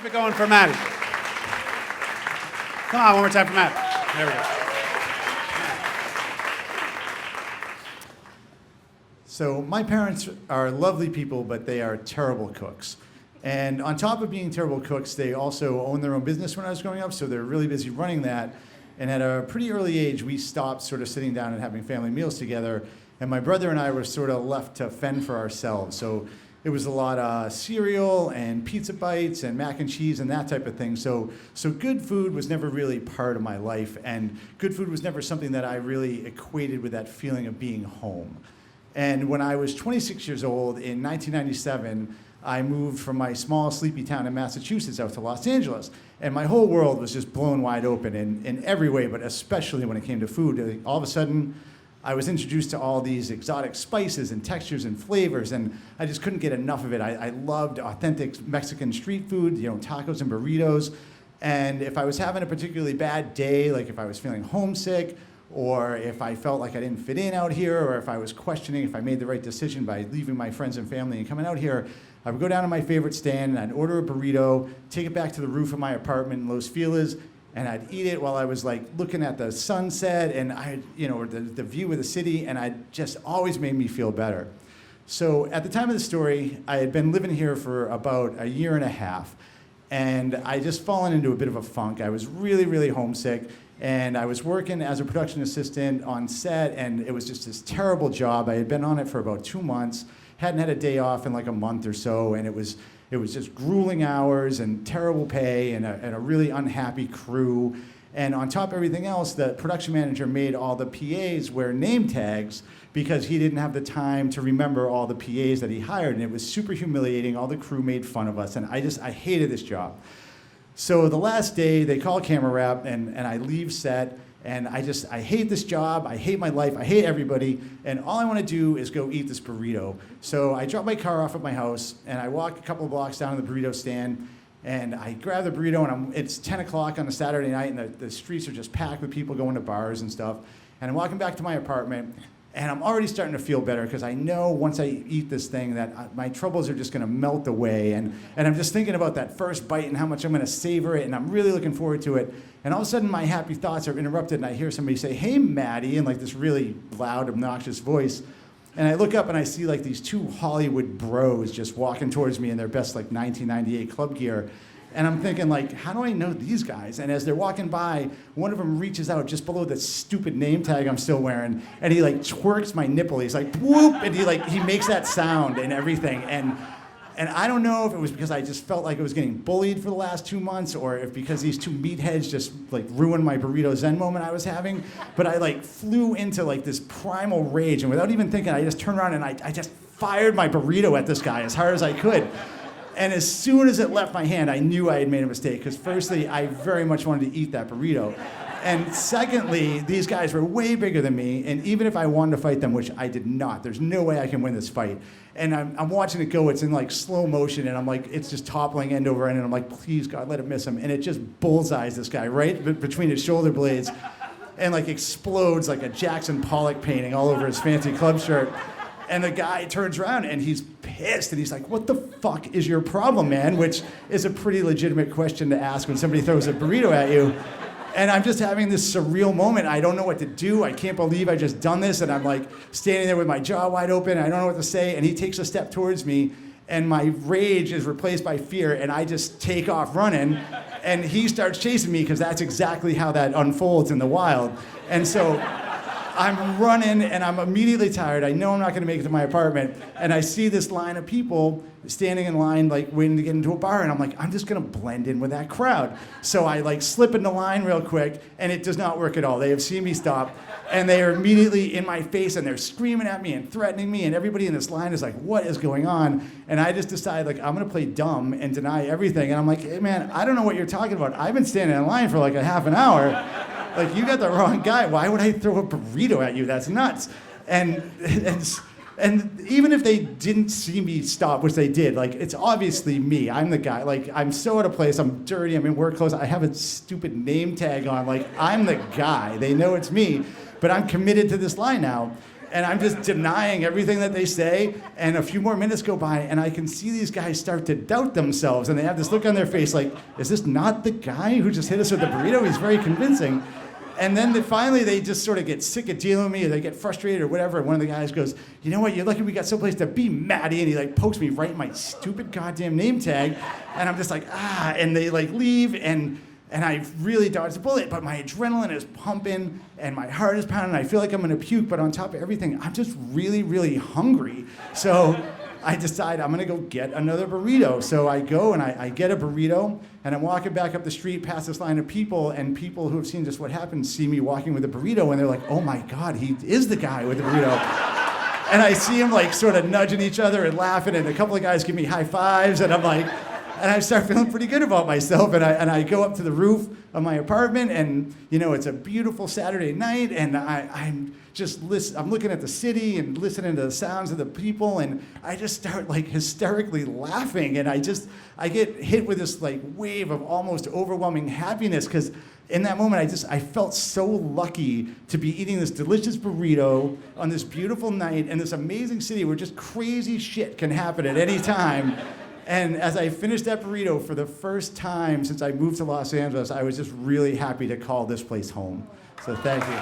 it going for Matty. Come on, one more time for Matt. There we go. So my parents are lovely people, but they are terrible cooks. And on top of being terrible cooks, they also owned their own business when I was growing up, so they're really busy running that. And at a pretty early age, we stopped sort of sitting down and having family meals together. And my brother and I were sort of left to fend for ourselves. So it was a lot of cereal and pizza bites and mac and cheese and that type of thing. So good food was never really part of my life. And good food was never something that I really equated with that feeling of being home. And when I was 26 years old in 1997, I moved from my small, sleepy town in Massachusetts out to Los Angeles. And my whole world was just blown wide open in every way, but especially when it came to food. All of a sudden, I was introduced to all these exotic spices and textures and flavors, and I just couldn't get enough of it. I loved authentic Mexican street food, tacos and burritos. And if I was having a particularly bad day, like if I was feeling homesick, or if I felt like I didn't fit in out here, or if I was questioning if I made the right decision by leaving my friends and family and coming out here, I would go down to my favorite stand and I'd order a burrito, take it back to the roof of my apartment in Los Feliz, and I'd eat it while I was like looking at the sunset and or the view of the city, and it just always made me feel better. So at the time of the story, I had been living here for about a year and a half, and I just fallen into a bit of a funk. I was really, really homesick. And I was working as a production assistant on set, and it was just this terrible job. I had been on it for about 2 months, hadn't had a day off in like a month or so, and it was just grueling hours and terrible pay and a really unhappy crew. And on top of everything else, the production manager made all the PAs wear name tags because he didn't have the time to remember all the PAs that he hired, and it was super humiliating. All the crew made fun of us, and I hated this job. So the last day, they call camera wrap, and I leave set, and I hate this job, I hate my life, I hate everybody, and all I want to do is go eat this burrito. So I drop my car off at my house, and I walk a couple of blocks down to the burrito stand, and I grab the burrito, and it's 10 o'clock on a Saturday night, and the streets are just packed with people going to bars and stuff, and I'm walking back to my apartment, and I'm already starting to feel better because I know once I eat this thing that my troubles are just going to melt away. And I'm just thinking about that first bite and how much I'm going to savor it, and I'm really looking forward to it. And all of a sudden, my happy thoughts are interrupted, and I hear somebody say, "Hey, Matty," in like this really loud, obnoxious voice. And I look up and I see like these two Hollywood bros just walking towards me in their best like 1998 club gear. And I'm thinking, like, how do I know these guys? And as they're walking by, one of them reaches out just below the stupid name tag I'm still wearing, and he like twerks my nipple. He's like, whoop, and he makes that sound and everything. And I don't know if it was because I just felt like I was getting bullied for the last 2 months, or if because these two meatheads just like ruined my burrito zen moment I was having. But I like flew into like this primal rage, and without even thinking, I just turned around and I just fired my burrito at this guy as hard as I could. And as soon as it left my hand, I knew I had made a mistake, because firstly, I very much wanted to eat that burrito. And secondly, these guys were way bigger than me, and even if I wanted to fight them, which I did not, there's no way I can win this fight. And I'm watching it go, it's in like slow motion, and I'm like, it's just toppling end over end, and I'm like, please God, let it miss him. And it just bullseyes this guy right between his shoulder blades, and like explodes like a Jackson Pollock painting all over his fancy club shirt. And the guy turns around and he's pissed, and he's like, "What the fuck is your problem, man?" Which is a pretty legitimate question to ask when somebody throws a burrito at you. And I'm just having this surreal moment. I don't know what to do. I can't believe I just done this. And I'm like standing there with my jaw wide open. I don't know what to say. And he takes a step towards me, and my rage is replaced by fear, and I just take off running. And he starts chasing me, because that's exactly how that unfolds in the wild. And so I'm running, and I'm immediately tired. I know I'm not going to make it to my apartment. And I see this line of people standing in line, like waiting to get into a bar. And I'm like, I'm just going to blend in with that crowd. So I like slip into line real quick, and it does not work at all. They have seen me stop, and they are immediately in my face, and they're screaming at me and threatening me. And everybody in this line is like, what is going on? And I just decide, like, I'm going to play dumb and deny everything. And I'm like, hey, man, I don't know what you're talking about. I've been standing in line for like a half an hour. Like, you got the wrong guy. Why would I throw a burrito at you? That's nuts. And even if they didn't see me stop, which they did, like, it's obviously me. I'm the guy. Like, I'm so out of place. I'm dirty. I'm in work clothes. I have a stupid name tag on. Like, I'm the guy. They know it's me. But I'm committed to this line now. And I'm just denying everything that they say. And a few more minutes go by, and I can see these guys start to doubt themselves. And they have this look on their face like, is this not the guy who just hit us with the burrito? He's very convincing. And then finally, they just sort of get sick of dealing with me, or they get frustrated or whatever. And one of the guys goes, you know what, you're lucky we got someplace to be, Matty. And he like pokes me right in my stupid goddamn name tag. And I'm just like, and they like leave, and I really dodged a bullet, but my adrenaline is pumping and my heart is pounding. I feel like I'm gonna puke, but on top of everything, I'm just really, really hungry. So I decide I'm gonna go get another burrito. So I go and I get a burrito, and I'm walking back up the street past this line of people, and people who have seen just what happened see me walking with a burrito, and they're like, oh my God, he is the guy with the burrito. And I see them like sort of nudging each other and laughing, and a couple of guys give me high fives, and I'm like, and I start feeling pretty good about myself, and I go up to the roof of my apartment, and it's a beautiful Saturday night, and I'm looking at the city and listening to the sounds of the people, and I just start like hysterically laughing, and I get hit with this like wave of almost overwhelming happiness, because in that moment I felt so lucky to be eating this delicious burrito on this beautiful night in this amazing city where just crazy shit can happen at any time. And as I finished that burrito for the first time since I moved to Los Angeles, I was just really happy to call this place home. So thank you.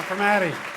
For Matty.